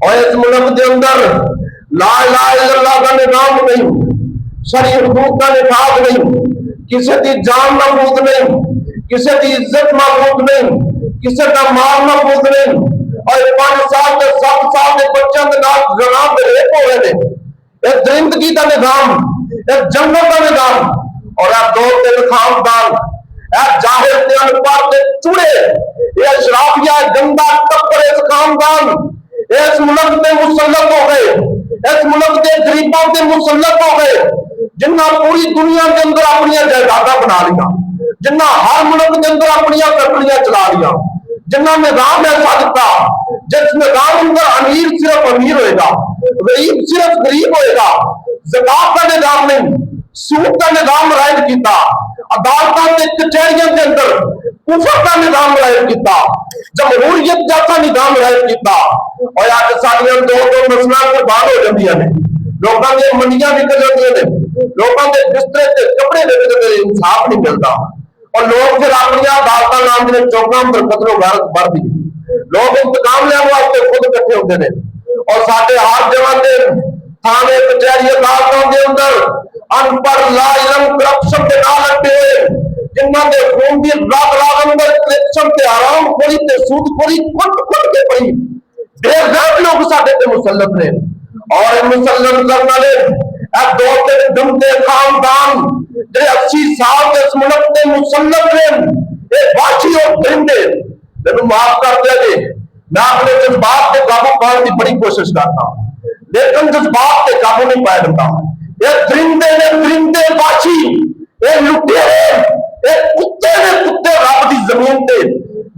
اور اس ملک کے اندر لا الہ الا اللہ کا نظام نہیں، شرع حدود کا نفاذ نہیں، کسی کی جان محفوظ نہیں، کسی کی عزت محفوظ نہیں، کسی کا مال محفوظ نہیں، اور 5 سال کے 7 سال کے بچوں کے نام جناب پہ ریپ ہو رہے ہیں۔ ایک درندگی کا نظام، ایک جنگل کا نظام، اور ایک 2-3 خاندان، ایک جاہل کے انپڑھ کے چوڑے، یہ اشرافیہ گندا ٹبر اس خاندان اس ملک میں مسلط ہو گئے، اس ملک کے غریبوں کے مسلط ہو گئے، جنہ پوری دنیا کے اندر اپنی جائیداداں بنا لیا، جنہ ہر ملک کے اندر اپنی فیکٹریاں چلا لیا، جنہ نظام ایسا دیتا جس نظام اندر امیر صرف امیر ہوئے گا، غریب صرف غریب ہوئے گا، زکات کا نظام نہیں، سود کا نظام رائج کیتا، عدالتوں کے کچہریوں کے اندر کفر کا نظام رائج کیتا، جمہوریت جیسا نظام رائج کیتا، اور آج ساڑیاں دو مسئلہ قربان ہو جاتی ہیں، لوگوں نے منڈیاں نکل جاتی ہیں، لوگوں کے بسترے کے کپڑے نکل جاتے ہیں، انصاف نہیں ملتا، اور لوگ پھر اپنی عدالتوں نام کے چوکاں پر قتل و غارت بڑھ دی، لوگ انتقام لینے واسطے خود اکٹھے ہوتے ہیں، اور سارے ہاتھ جمع کے تھانے کچہری عدالتوں کے اندر ان پر لا علم کرپشن کے نام لگتے ہوئے، جنہوں نے خون کی راگ راگ اندر کرپشن کے حرام خوری تے سود خوری کٹ کٹ کے پڑی، ڈیر زیادہ لوگ ساڈے تے مسلط نے، اور مسلط کرنے والے ایک 2-3 گندے خاندان جو 80 سال کے اس ملک تے مسلط نے، ایک باشی اور درندے، لیکن معاف کر دیا جی، میں اپنے جذبات کے قابو پانے کی بڑی کوشش کرتا ہوں، لیکن جذبات کے قابو نہیں پایا جاتا، یہ درندے نے درندے باشی، یہ لٹیرے، یہ کتے نے کتے رب دی زمین تے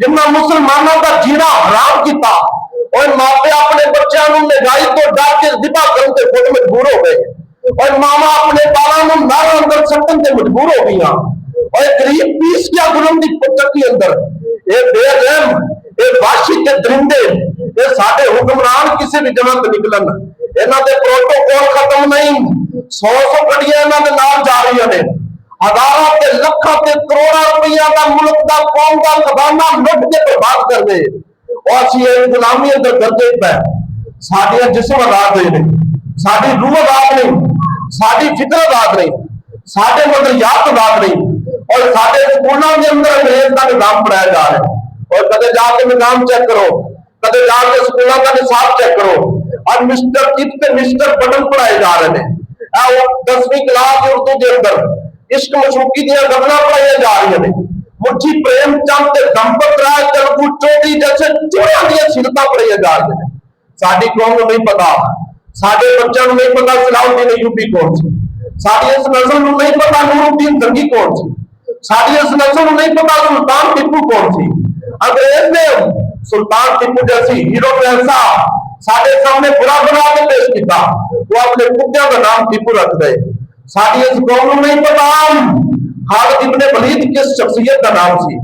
جنہاں مسلمانوں کا جینا حرام کیتا، اور ماپے اپنے بچوں کو مہنگائی تو ڈر کے ذبح کرنے تے خود مجبور ہو گئے، اور ماما اپنے بالاں نوں نال اندر سٹن تے مجبور ہو گئیاں، اور ایک غریب پیس کیا ظلم دی پچکی اندر، یہ بے رحم، یہ وحشی کے درندے، یہ سارے حکمران کسی بھی جگہ تے نکلن، انہاں دے پروٹوکول ختم نہیں، 100 گڈیاں انہاں دے نال جا رہی ہیں، ہزاراں تے لکھاں تے کروڑاں روپیہ دا ملک دا قوم دا خزانہ لٹ کے برباد کر دے، اور اسی غلامی اندر درجے پہ ساڈے جسم آزاد نہیں، ساری روح آزاد نہیں، ساری فکر آزاد نہیں، سارے نظریات آزاد نہیں، اور سارے سکولوں کے اندر انگریز کا نظام پڑھایا جا رہا ہے، اور کدے جا کے نظام چیک کرو، کدے جا کے سکولوں کا نصاب چیک کرو، اور مسٹر ٹپ تے مسٹر بٹن پڑھائے جا رہے ہیں، 10ویں کلاس کے اردو کے اندر عشق مشوقی دیا غزلاں پڑھائی جا رہی ہیں، منشی پریم چند تے دمپت رائے تلگو چوٹی جیسے چوڑیاں دیا سیرتاں پڑھائی جا رہی ہیں، ساری قوم کو نہیں پتا، سارے بچوں کو نہیں پتا صلاح الدین ایوبی کون سی، ساری اس نسل کو نہیں پتا نور الدین زنگی کون سی، ساری اس نسل کو نہیں پتا سلطان ٹیپو کون سی، انگریز نے سلطان ٹیپو جیسی ہیرو پیسہ سارے سامنے برا بنا کے پیش کیتا، وہ اپنے کتوں کا نام ٹیپو رکھ گئے، ساری اس قوم کو نہیں پتا خالد ابن ولید کس شخصیت کا نام سی،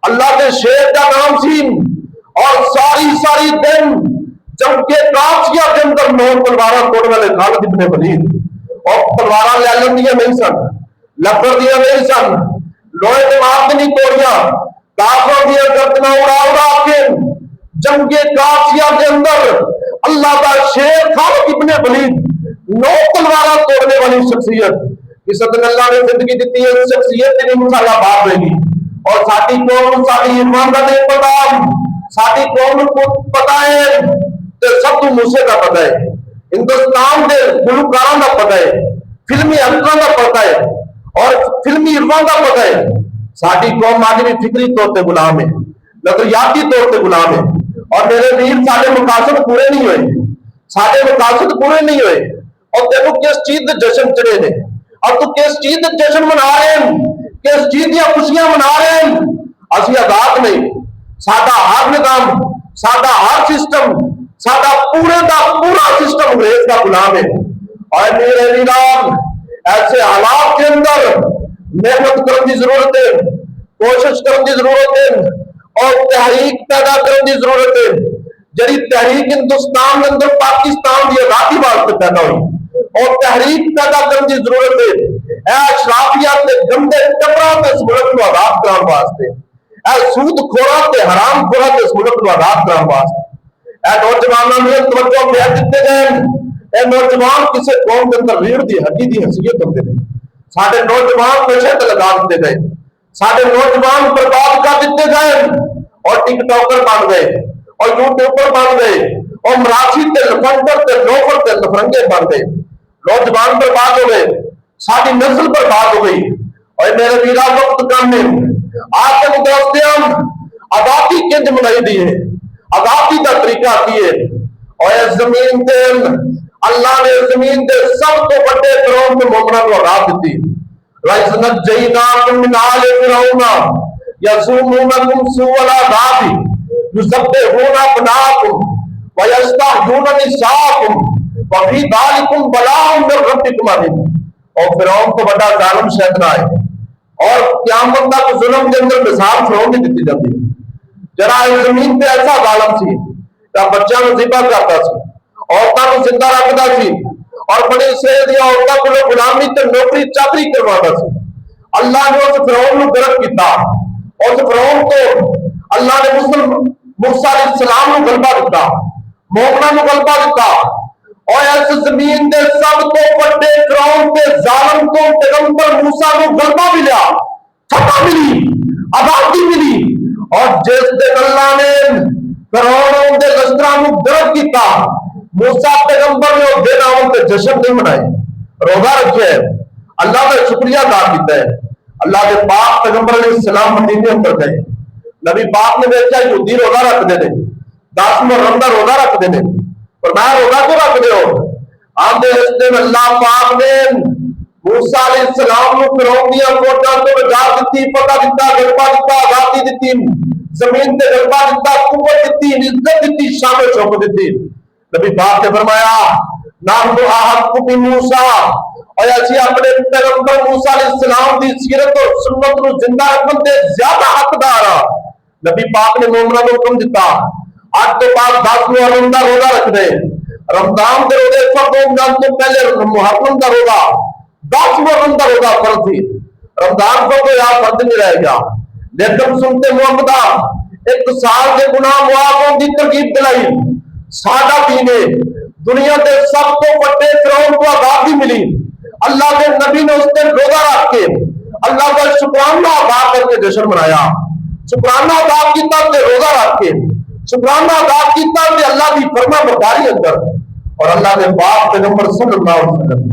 اللہ کے شیر کا نام سی، اور ساری دن جب کے کافیہ کے اندر 9 تلوارہ توڑ والے خالد ابن ولید، اور تلوارہ لیلن دیا نہیں سن، لکڑ دیا نہیں سن، لوہے دماغ نہیں توڑیاں، کافروں دیا گردنا اڑا کے جنگ کافیہ کے اندر اللہ کا شیر خالد ابن ولید 9 تلوارہ توڑنے والی شخصیت، اس دن اللہ نے زندگی دیتی ہے، اس شخصیت کی انشاءاللہ بات رہے گی، اور ساری قوم ساری ایمان کا نہیں پتا، ساری قوم کو پتا ہے تو سب تو موسیقی کا پتا ہے، ہندوستان کے گلوکاروں کا پتا ہے، فلمی اکٹروں کا پتا ہے، اور فلمی عرفان کا پتا ہے، ساری قوم آج بھی فکری طور پہ غلام ہے، نظریاتی طور پہ غلام ہے، اور میرے ویر سارے مقاصد پورے نہیں ہوئے، سارے مقاصد پورے نہیں ہوئے، اور دیکھو کس چیز کے جشن چڑھے نے، اور تو کس چیز کے جشن منا رہے ہیں، کس چیز کی خوشیاں منا رہے ہیں، اسی آزاد نہیں، سادہ ہر نظام، سادہ ہر سسٹم، سادہ پورے دا پورا سسٹم انگریز کا غلام ہے، اور میرے ویران ایسے حالات کے اندر محنت کرنے کی ضرورت ہے، کوشش کرنے کی ضرورت ہے، اور تحریک پیدا کرنے کی ضرورت ہے، جڑی تحریک ہندوستان کے اندر پاکستان کی آزادی واسطے پیدا ہوئی، اور تحریک پیدا کرنے کی ضرورت ہے اے اشرافیات کے گندے ٹبراں کے اس ملک کو آزاد کرنے واسطے، اے سود خورا تے حرام خورا کے اس ملک کو آزاد کرنے واسطے، اے نوجوانوں نے توجہ پہ دیتے گئے، اے نوجوان کسی قوم کے اندر ریڑھ دی ہڈی دی حیثیت ہوتے ہیں، سارے نوجوان پیچھے تے لگا دیتے گئے، سارے نوجوان برباد کر دیتے گئے اور ٹک ٹاکر بن گئے اور یوٹیوبر بن گئے اور مراٹھی تے لفنڈر تے لوفر تے لفرنگے بن گئے، نوجوان برباد ہو گئے، ساری نسل برباد ہو گئی۔ اور میرے ویرا وقت کم ہے، آپ کے دوستیاں آزادی کنج منائی دی ہے، آزادی کا طریقہ کیے، اور اس زمین تے اللہ نے زمین تے سب تو بڑے فرعون کے مومنوں کو آزاد دیتی۔ وَإِذْ نَجَّيْنَاكُمْ مِنْ آلِ فِرْعَوْنَ يَسُومُونَكُمْ سُوءَ الْعَذَابِ يُذَبِّحُونَ أَبْنَاءَكُمْ وَيَسْتَحْيُونَ نِسَاءَكُمْ وَفِي ذَلِكُمْ بَلَاءٌ مِّن رَبِّكُمْ عَظِيمٌ۔ اور فرعون کو بڑا ظالم شیطان ہے، اور قیامت تک ظلم کے اندر مثال فرعون نہیں دیتی جاتی۔ جرا اس زمین پہ ایسا ظالم سی کہ بچوں کو ذبح کرتا سی، عورتوں کو زندہ رکھتا سی، اور بڑی سید یا عورتوں کو غلامی تے نوکری چاکری کرواتا سی۔ اللہ نے اس فرعون کو گرفت کیتا، اس فرعون کو اللہ نے موسیٰ علیہ السلام کو غلبہ دیتا، مومنوں کو غلبہ دیتا، اور اس زمین دے سب تو بڑے فرعون تے ظالم کو پیغمبر موسیٰ کو غلبہ ملیا، فتح ملی، آزادی ملی۔ اور جس دن اللہ نے فرعون دے لشکراں کو گرفت کیتا، موسیٰ پیغمبر نے وہ دن آن تے جشن نہیں منائے، روزہ رکھے، اللہ کا شکریہ ادا کیتا ہے۔ اللہ کے پاک پیغمبر علیہ السلام مدینے اندر گئے، نبی پاک نے دیکھا یہودی روزہ رکھ دے 10 محرم کا روزہ رکھ دے، فرمایا روزہ کیوں رکھ دے ہو؟ آندے اس دن اللہ پاک نے موسیٰ علیہ السلام کو فرعون دیا فوجاں تو نجات دیتی، فتح دیتا، غلبہ دیتا، آزادی دیتی، زمین تے غلبہ دیتا، قوت دیتی، عزت دیتی، شان و شوکت دیتی۔ نبی پاک نے فرمایا نام تو احق بھی موسیٰ، اور ایسی اپنے پیغمبر موسیٰ علیہ السلام دی سیرت اور سنت کو زندہ رکھن دے زیادہ حقدار۔ نبی پاک نے مومنوں کو حکم دیتا آج تو بعد 10 محرم کا روزہ رکھ دے، رمضان کے روزے فرض رمضان تو پہلے محرم کا روزہ 10 محرم کا روزہ فرض تھی، رمضان کو تو یاد فرض نہیں رہ گیا، لیکن سنتے محمدہ ایک سال کے گناہ معاف کی ترغیب دلائی۔ سادہ دینے دنیا کے سب تو بڑے فرعون کو آزادی ملی، اللہ کے نبی نے اس دن روزہ رکھ کے اللہ کا شکرانہ ادا کر کے جشن منایا، شکرانہ ادا کیتا تے روزہ رکھ کے، شکرانہ ادا کیتا تے اللہ کی فرما برداری اندر، اور اللہ کے پاک پیغمبر صلی اللہ علیہ وسلم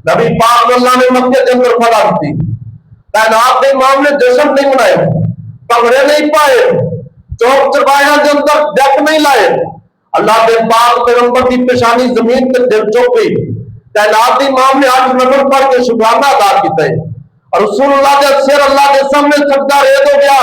نبی پاک کو اللہ نے مکے کے اندر فتح دی، کائنات کے امام نے جشن نہیں منائے، کمرے نہیں پائے، چوک چربایاں کے اندر ڈیک نہیں لائے، اللہ کے پاک پیغمبر کی پیشانی زمین تے دل چوکی، کائنات امام نے 8 نفر پڑھ کے شکرانہ ادا کیتا ہے، اور رسول اللہ کے سر اللہ کے سامنے سجدہ ریز ہو گیا۔